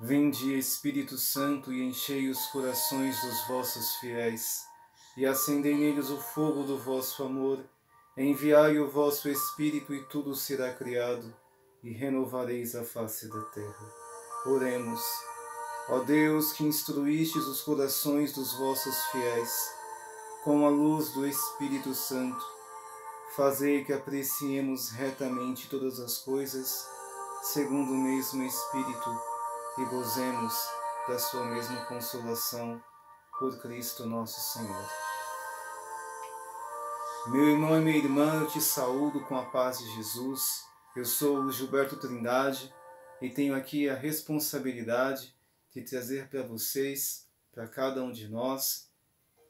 Vinde, Espírito Santo, e enchei os corações dos vossos fiéis, e acendei neles o fogo do vosso amor. Enviai o vosso Espírito, e tudo será criado, e renovareis a face da terra. Oremos. Ó Deus, que instruístes os corações dos vossos fiéis, com a luz do Espírito Santo, fazei que apreciemos retamente todas as coisas, segundo o mesmo Espírito, e gozemos da sua mesma consolação, por Cristo nosso Senhor. Meu irmão e minha irmã, eu te saúdo com a paz de Jesus. Eu sou o Gilberto Trindade e tenho aqui a responsabilidade de trazer para vocês, para cada um de nós,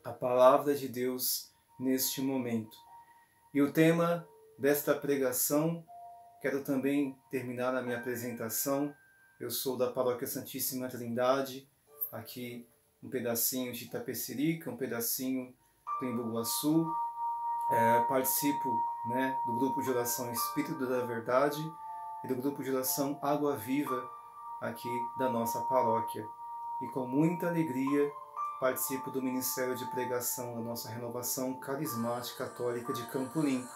a palavra de Deus neste momento. E o tema desta pregação, quero também terminar a minha apresentação. Eu sou da Paróquia Santíssima Trindade, aqui um pedacinho de Itapecerica, um pedacinho do Embu-Guaçu. Participo, do grupo de oração Espírito da Verdade e do grupo de oração Água Viva, aqui da nossa paróquia. E com muita alegria participo do Ministério de Pregação da nossa Renovação Carismática Católica de Campo Limpo.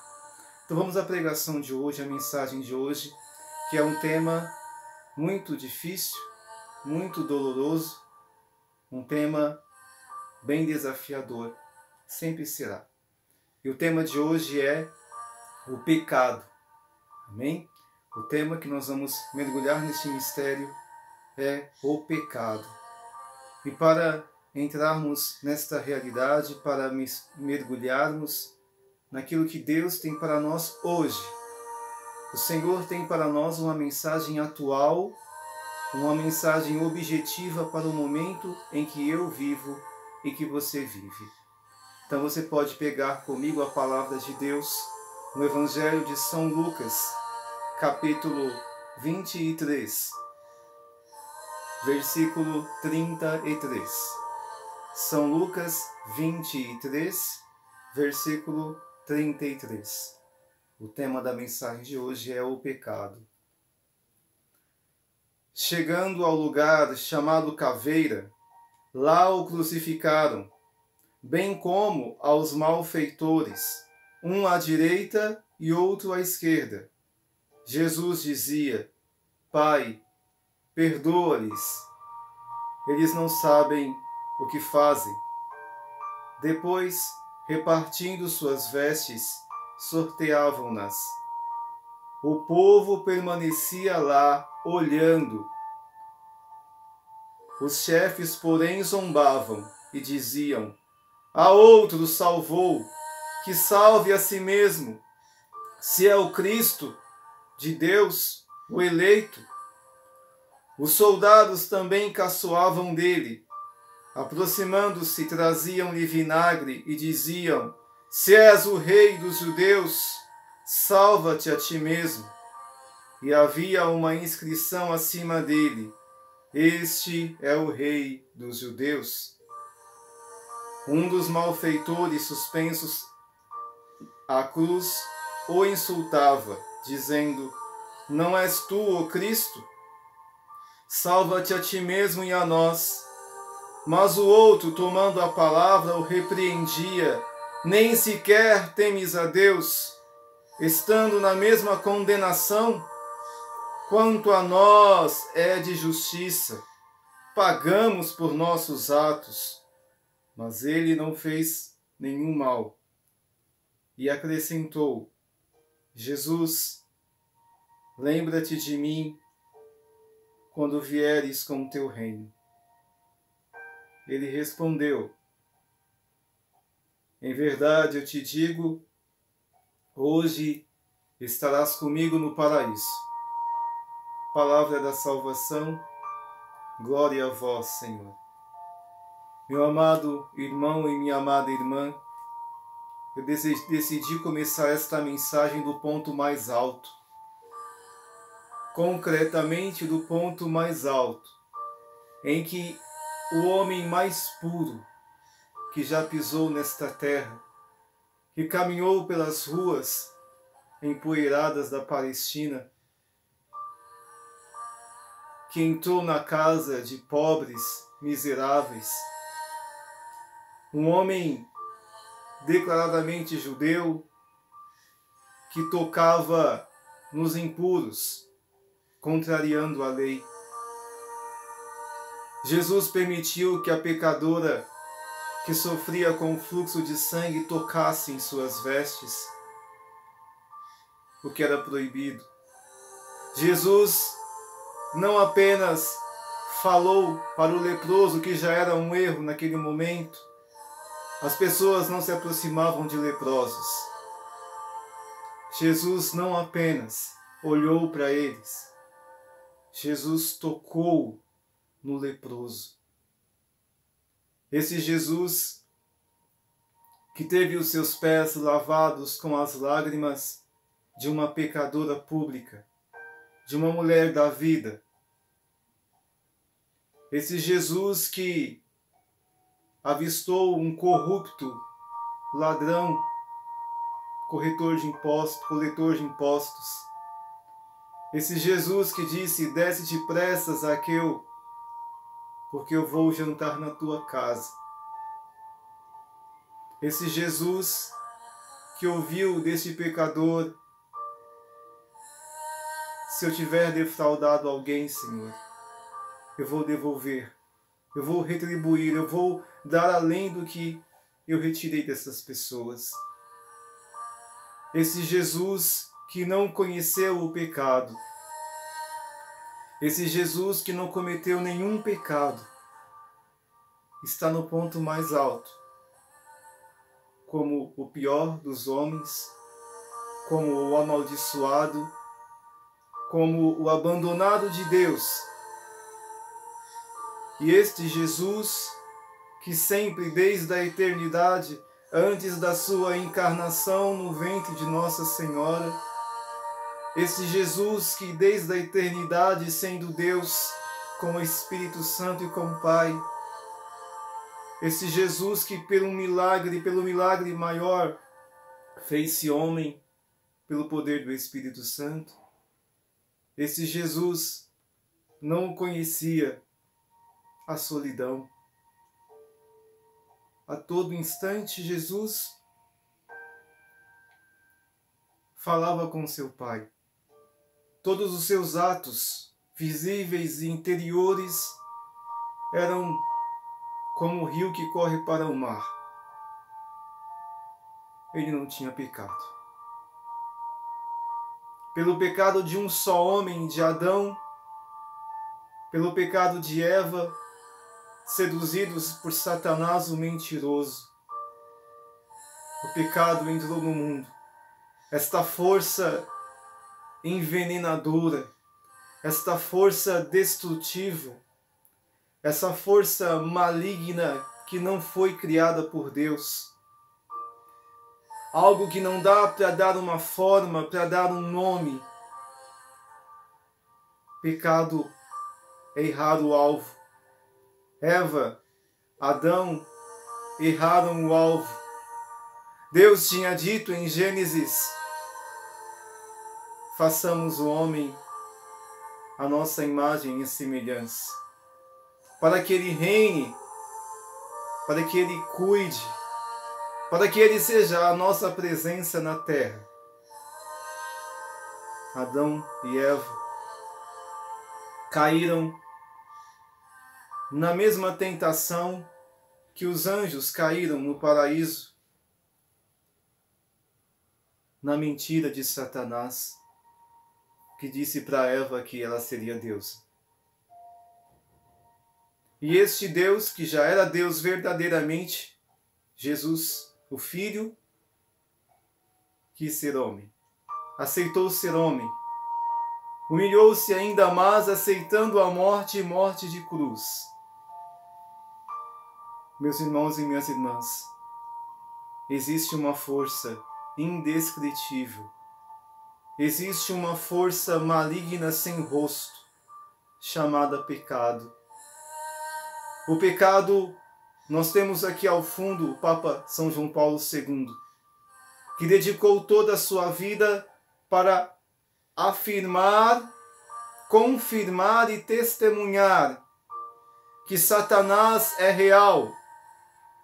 Então vamos à pregação de hoje, a mensagem de hoje, que é um tema muito difícil, muito doloroso, um tema bem desafiador, sempre será. E o tema de hoje é o pecado. Amém? O tema que nós vamos mergulhar neste mistério é o pecado. E para entrarmos nesta realidade, para mergulharmos naquilo que Deus tem para nós hoje, o Senhor tem para nós uma mensagem atual, uma mensagem objetiva para o momento em que eu vivo e que você vive. Então você pode pegar comigo a palavra de Deus no Evangelho de São Lucas, capítulo 23, versículo 33. São Lucas 23, versículo 33. O tema da mensagem de hoje é o pecado. Chegando ao lugar chamado Caveira, lá o crucificaram, bem como aos malfeitores, um à direita e outro à esquerda. Jesus dizia: Pai, perdoa-lhes, eles não sabem o que fazem. Depois, repartindo suas vestes, sorteavam-nas. O povo permanecia lá, olhando. Os chefes, porém, zombavam e diziam: A outro salvou, que salve a si mesmo, se é o Cristo de Deus, o eleito. Os soldados também caçoavam dele. Aproximando-se, traziam-lhe vinagre e diziam: Se és o rei dos judeus, salva-te a ti mesmo. E havia uma inscrição acima dele: Este é o rei dos judeus. Um dos malfeitores, suspensos à cruz, o insultava, dizendo: Não és tu o Cristo? Salva-te a ti mesmo e a nós. Mas o outro, tomando a palavra, o repreendia: Nem sequer temes a Deus, estando na mesma condenação? Quanto a nós é de justiça, pagamos por nossos atos. Mas ele não fez nenhum mal. E acrescentou: Jesus, lembra-te de mim quando vieres com o teu reino. Ele respondeu: Em verdade eu te digo, hoje estarás comigo no paraíso. Palavra da salvação, glória a vós, Senhor. Meu amado irmão e minha amada irmã, eu decidi começar esta mensagem do ponto mais alto. Concretamente do ponto mais alto, em que o homem mais puro que já pisou nesta terra, que caminhou pelas ruas empoeiradas da Palestina, que entrou na casa de pobres, miseráveis. Um homem declaradamente judeu que tocava nos impuros, contrariando a lei. Jesus permitiu que a pecadora que sofria com o fluxo de sangue tocasse em suas vestes, o que era proibido. Jesus não apenas falou para o leproso, que já era um erro naquele momento. As pessoas não se aproximavam de leprosos. Jesus não apenas olhou para eles, Jesus tocou no leproso. Esse Jesus que teve os seus pés lavados com as lágrimas de uma pecadora pública, de uma mulher da vida. Esse Jesus que avistou um corrupto, ladrão, coletor de impostos. Esse Jesus que disse: desce depressa, Zaqueu, porque eu vou jantar na tua casa. Esse Jesus que ouviu deste pecador: se eu tiver defraudado alguém, Senhor, eu vou devolver, eu vou retribuir, eu vou dar além do que eu retirei dessas pessoas. Esse Jesus que não conheceu o pecado, esse Jesus que não cometeu nenhum pecado, está no ponto mais alto, como o pior dos homens, como o amaldiçoado, como o abandonado de Deus. E este Jesus, que sempre, desde a eternidade, antes da sua encarnação no ventre de Nossa Senhora, este Jesus que desde a eternidade, sendo Deus, com o Espírito Santo e com o Pai, esse Jesus que pelo milagre maior, fez-se homem pelo poder do Espírito Santo, esse Jesus não conhecia a solidão. A todo instante, Jesus falava com seu Pai. Todos os seus atos, visíveis e interiores, eram como o rio que corre para o mar. Ele não tinha pecado. Pelo pecado de um só homem, de Adão, pelo pecado de Eva, seduzidos por Satanás, o mentiroso, o pecado entrou no mundo. Esta força envenenadora, esta força destrutiva, essa força maligna que não foi criada por Deus. Algo que não dá para dar uma forma, para dar um nome. Pecado é errar o alvo. Eva, Adão erraram o alvo. Deus tinha dito em Gênesis: façamos o homem à nossa imagem e semelhança, para que ele reine, para que ele cuide, para que ele seja a nossa presença na terra. Adão e Eva caíram na mesma tentação que os anjos caíram no paraíso, na mentira de Satanás, que disse para Eva que ela seria deusa. E este Deus, que já era Deus verdadeiramente, Jesus, o Filho, quis ser homem, aceitou ser homem, humilhou-se ainda mais, aceitando a morte e morte de cruz. Meus irmãos e minhas irmãs, existe uma força indescritível, existe uma força maligna sem rosto, chamada pecado. O pecado, nós temos aqui ao fundo o Papa São João Paulo II, que dedicou toda a sua vida para afirmar confirmar e testemunhar que Satanás é real,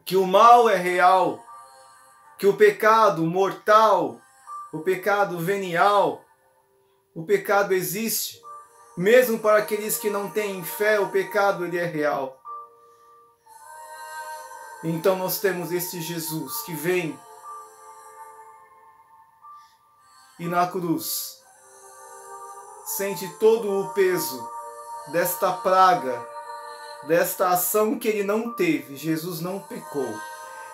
que o mal é real, que o pecado mortal, o pecado venial, o pecado existe. Mesmo para aqueles que não têm fé, o pecado ele é real. Então nós temos este Jesus que vem e na cruz sente todo o peso desta praga, desta ação que ele não teve. Jesus não pecou.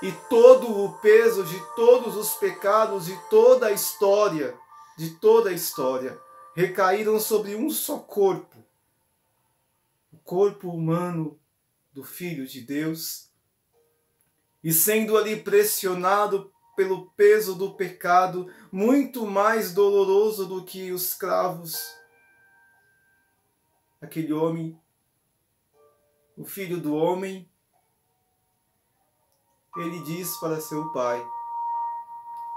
E todo o peso de todos os pecados de toda a história, recaíram sobre um só corpo. O corpo humano do Filho de Deus. E sendo ali pressionado pelo peso do pecado, muito mais doloroso do que os cravos, aquele homem, o Filho do homem, ele diz para seu Pai,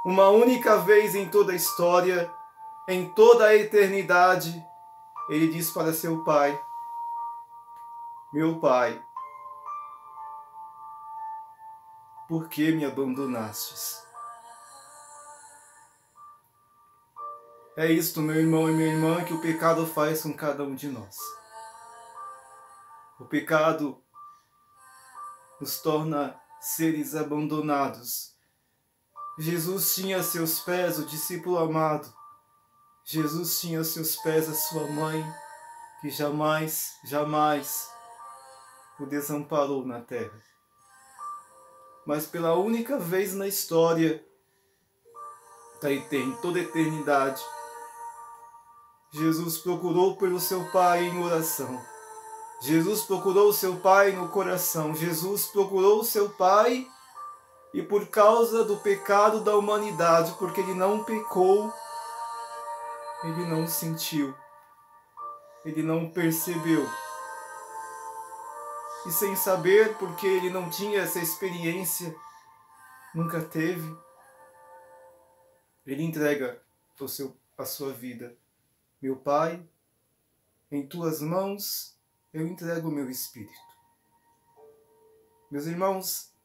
uma única vez em toda a história, em toda a eternidade, ele diz para seu Pai, meu Pai, por que me abandonastes? É isto, meu irmão e minha irmã, que o pecado faz com cada um de nós. O pecado nos torna seres abandonados. Jesus tinha a seus pés o discípulo amado. Jesus tinha a seus pés a sua mãe, que jamais, jamais o desamparou na terra. Mas pela única vez na história, em toda a eternidade, Jesus procurou pelo seu Pai em oração. Jesus procurou o seu Pai no coração. Jesus procurou o seu Pai e por causa do pecado da humanidade, porque ele não pecou, ele não sentiu, ele não percebeu. E sem saber, porque ele não tinha essa experiência, nunca teve, ele entrega a sua vida. Meu Pai, em tuas mãos eu entrego o meu espírito. Meus irmãos,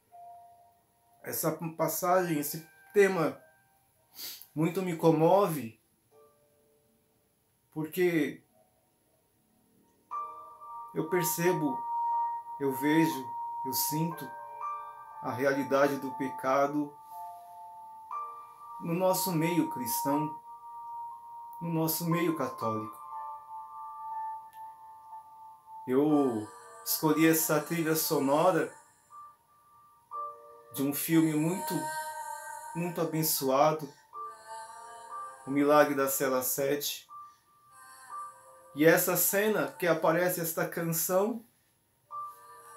essa passagem, esse tema, muito me comove, porque eu percebo, eu vejo, eu sinto a realidade do pecado no nosso meio cristão, no nosso meio católico. Eu escolhi essa trilha sonora de um filme muito abençoado, O Milagre da Cela 7. E essa cena que aparece esta canção,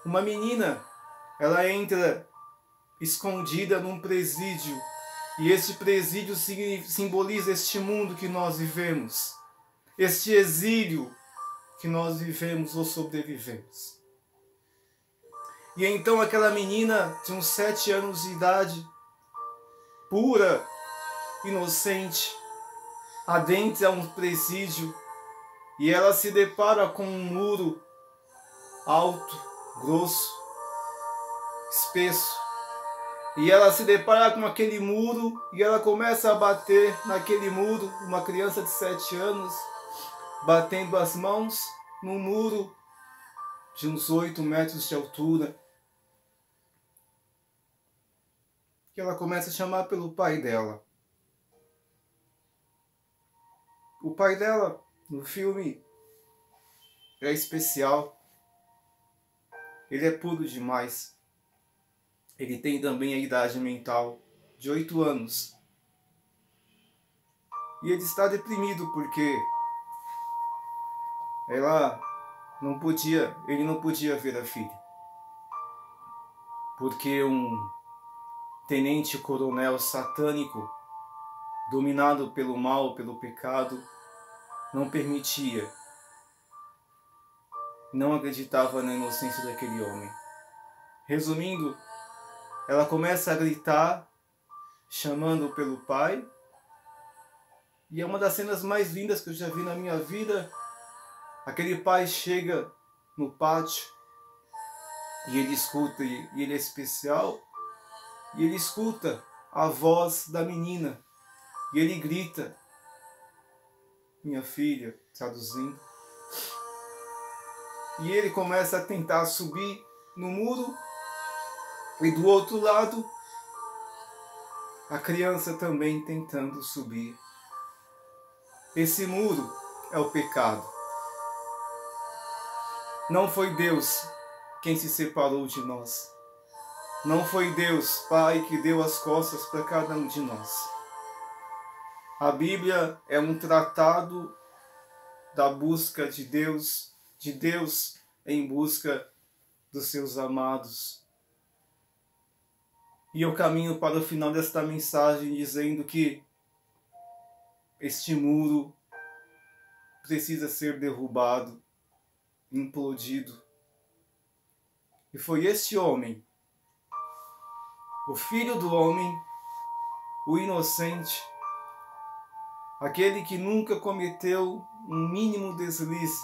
uma menina, ela entra escondida num presídio, e este presídio simboliza este mundo que nós vivemos, este exílio que nós vivemos ou sobrevivemos. E então aquela menina de uns 7 anos de idade, pura, inocente, adentra um presídio e ela se depara com um muro alto, grosso, espesso. E ela se depara com aquele muro e ela começa a bater naquele muro, uma criança de 7 anos, batendo as mãos num muro de uns 8 metros de altura. Que ela começa a chamar pelo pai dela. O pai dela, no filme, é especial. Ele é puro demais. Ele tem também a idade mental de 8 anos. E ele está deprimido porque ele não podia ver a filha. Porque um tenente-coronel satânico, dominado pelo mal, pelo pecado, não permitia, não acreditava na inocência daquele homem. Resumindo, ela começa a gritar, chamando pelo pai, e é uma das cenas mais lindas que eu já vi na minha vida, Aquele pai chega no pátio e ele escuta, e ele é especial, e ele escuta a voz da menina e ele grita: minha filha, traduzindo. E ele começa a tentar subir no muro, e do outro lado, a criança também tentando subir. Esse muro é o pecado. Não foi Deus quem se separou de nós. Não foi Deus, Pai, que deu as costas para cada um de nós. A Bíblia é um tratado da busca de Deus em busca dos seus amados. E eu caminho para o final desta mensagem dizendo que este muro precisa ser derrubado, implodido. E foi este homem, o Filho do homem, o inocente, aquele que nunca cometeu um mínimo deslize,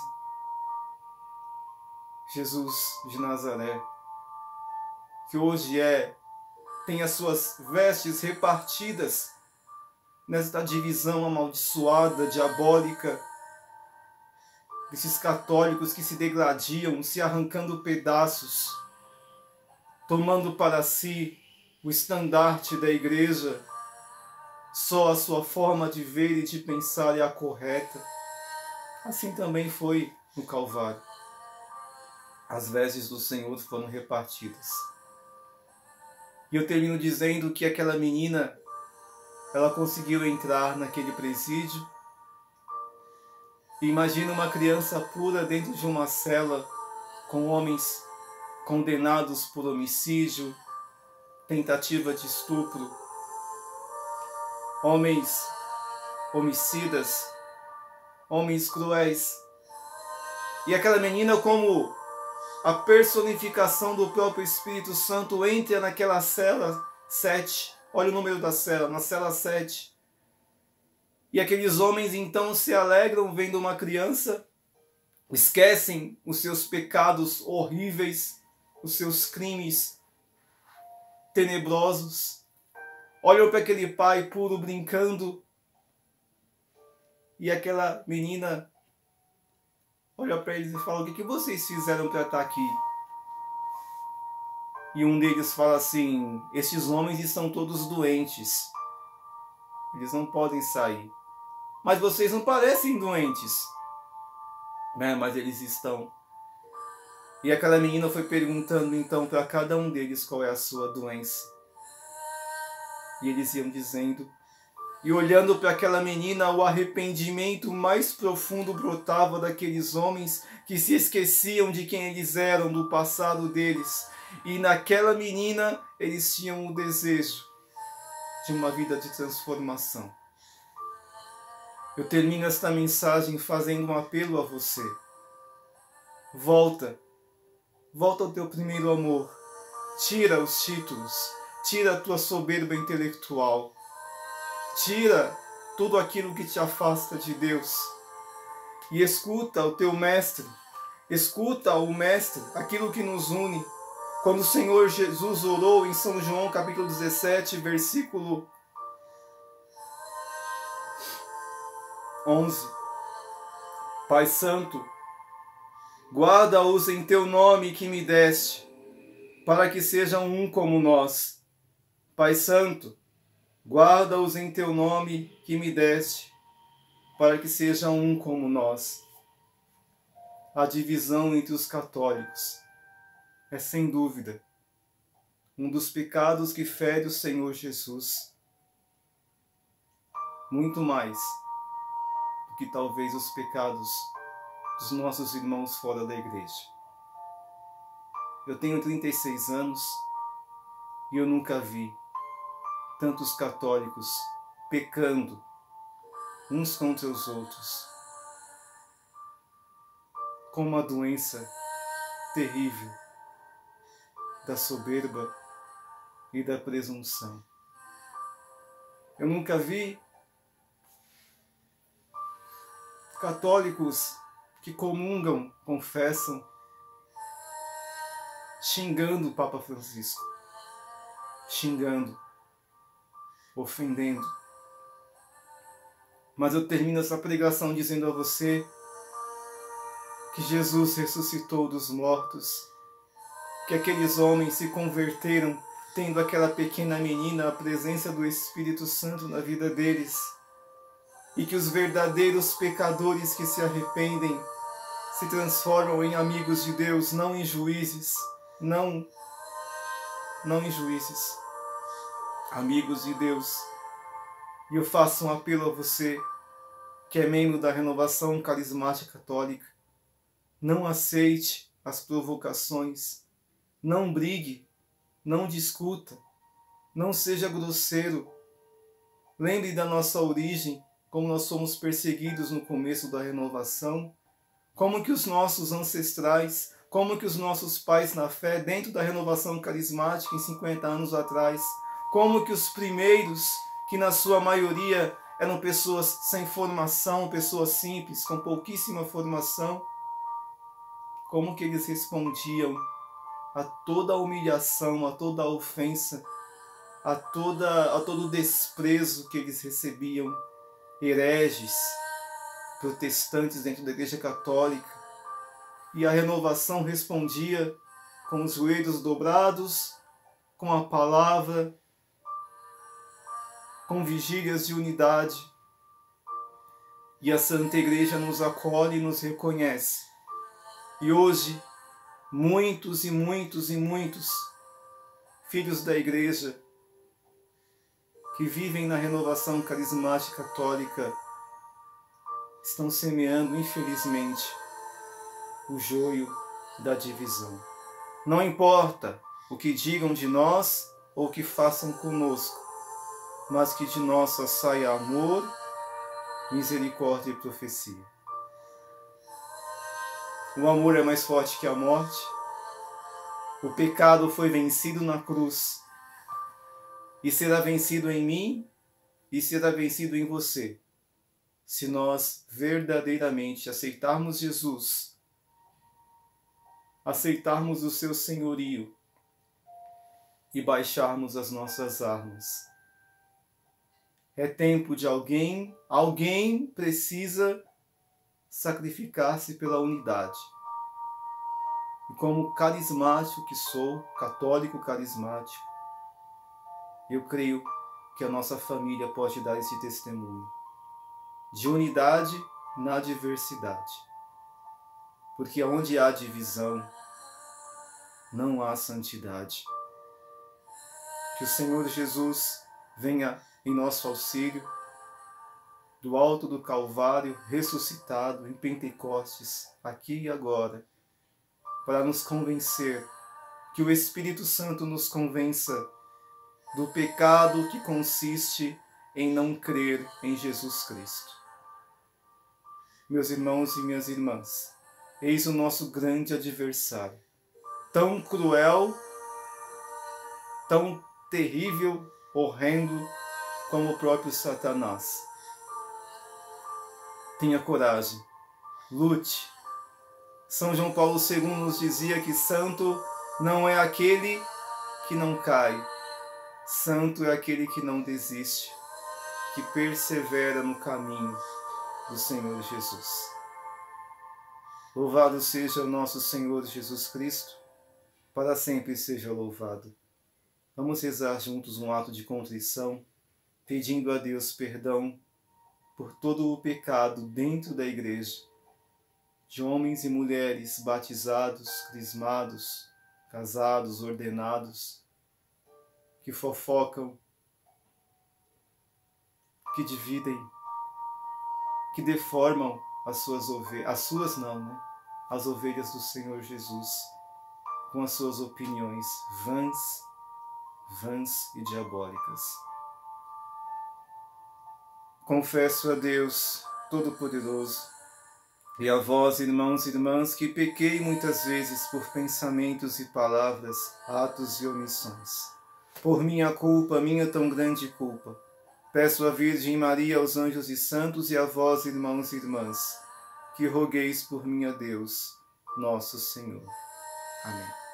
Jesus de Nazaré, que hoje tem as suas vestes repartidas nesta divisão amaldiçoada, diabólica, desses católicos que se degladiam, se arrancando pedaços, tomando para si o estandarte da igreja. Só a sua forma de ver e de pensar é a correta. Assim também foi no Calvário. As vestes do Senhor foram repartidas. E eu termino dizendo que aquela menina, ela conseguiu entrar naquele presídio. E imagina uma criança pura dentro de uma cela com homens condenados por homicídio, tentativa de estupro, homens homicidas, homens cruéis. E aquela menina, como a personificação do próprio Espírito Santo, entra naquela cela 7. Olha o número da cela, na cela 7. E aqueles homens então se alegram vendo uma criança, esquecem os seus pecados horríveis, os seus crimes tenebrosos. Olham para aquele pai puro brincando. E aquela menina olha para eles e fala: o que vocês fizeram para estar aqui? E um deles fala assim: estes homens estão todos doentes. Eles não podem sair. Mas vocês não parecem doentes. Mas eles estão. E aquela menina foi perguntando então para cada um deles qual é a sua doença. E eles iam dizendo. E olhando para aquela menina, o arrependimento mais profundo brotava daqueles homens que se esqueciam de quem eles eram, do passado deles. E naquela menina eles tinham o desejo de uma vida de transformação. Eu termino esta mensagem fazendo um apelo a você. Volta ao teu primeiro amor. Tira os títulos, tira a tua soberba intelectual. Tira tudo aquilo que te afasta de Deus. E escuta o teu mestre. Escuta o mestre, aquilo que nos une. Quando o Senhor Jesus orou em São João capítulo 17, versículo 11. Pai Santo, guarda-os em teu nome que me deste, para que sejam um como nós. Pai Santo, guarda-os em teu nome que me deste, para que sejam um como nós. A divisão entre os católicos é, sem dúvida, um dos pecados que fere o Senhor Jesus. Muito mais do que talvez os pecados dos nossos irmãos fora da igreja. Eu tenho 36 anos e eu nunca vi tantos católicos pecando uns contra os outros, com uma doença terrível da soberba e da presunção. Eu nunca vi católicos que comungam, confessam, xingando o Papa Francisco, xingando, ofendendo. Mas eu termino essa pregação dizendo a você que Jesus ressuscitou dos mortos, que aqueles homens se converteram, tendo aquela pequena menina, a presença do Espírito Santo na vida deles, e que os verdadeiros pecadores que se arrependem se transformam em amigos de Deus, não em juízes, não em juízes, amigos de Deus. E eu faço um apelo a você, que é membro da Renovação Carismática Católica: não aceite as provocações, não brigue, não discuta, não seja grosseiro. Lembre da nossa origem, como nós fomos perseguidos no começo da renovação, como que os nossos ancestrais, como que os nossos pais na fé, dentro da renovação carismática em 50 anos atrás, como que os primeiros, que na sua maioria eram pessoas sem formação, pessoas simples, com pouquíssima formação, como que eles respondiam a toda a humilhação, a toda a ofensa, a todo o desprezo que eles recebiam, hereges, protestantes dentro da Igreja Católica. E a renovação respondia com os joelhos dobrados, com a palavra, com vigílias de unidade. E a Santa Igreja nos acolhe e nos reconhece. E hoje, muitos e muitos e muitos filhos da Igreja que vivem na renovação carismática católica estão semeando, infelizmente, o joio da divisão. Não importa o que digam de nós ou o que façam conosco, mas que de nós só saia amor, misericórdia e profecia. O amor é mais forte que a morte. O pecado foi vencido na cruz e será vencido em mim e será vencido em você, se nós verdadeiramente aceitarmos Jesus, aceitarmos o seu senhorio e baixarmos as nossas armas. É tempo de alguém precisa sacrificar-se pela unidade. E como carismático que sou, católico carismático, eu creio que a nossa família pode dar esse testemunho de unidade na diversidade. Porque onde há divisão, não há santidade. Que o Senhor Jesus venha em nosso auxílio, do alto do Calvário, ressuscitado em Pentecostes, aqui e agora, para nos convencer, que o Espírito Santo nos convença do pecado que consiste em não crer em Jesus Cristo. Meus irmãos e minhas irmãs, eis o nosso grande adversário, tão cruel, tão terrível, horrendo, como o próprio Satanás. Tenha coragem, lute. São João Paulo II nos dizia que santo não é aquele que não cai, santo é aquele que não desiste, que persevera no caminho do Senhor Jesus. Louvado seja o nosso Senhor Jesus Cristo, para sempre seja louvado. Vamos rezar juntos um ato de contrição, pedindo a Deus perdão por todo o pecado dentro da Igreja, de homens e mulheres batizados, crismados, casados, ordenados, que fofocam, que dividem, que deformam as suas ovelhas, as ovelhas do Senhor Jesus, com as suas opiniões vãs e diabólicas. Confesso a Deus Todo-Poderoso e a vós, irmãos e irmãs, que pequei muitas vezes por pensamentos e palavras, atos e omissões. Por minha culpa, minha tão grande culpa, peço à Virgem Maria, aos anjos e santos e a vós, irmãos e irmãs, que rogueis por mim a Deus, nosso Senhor. Amém.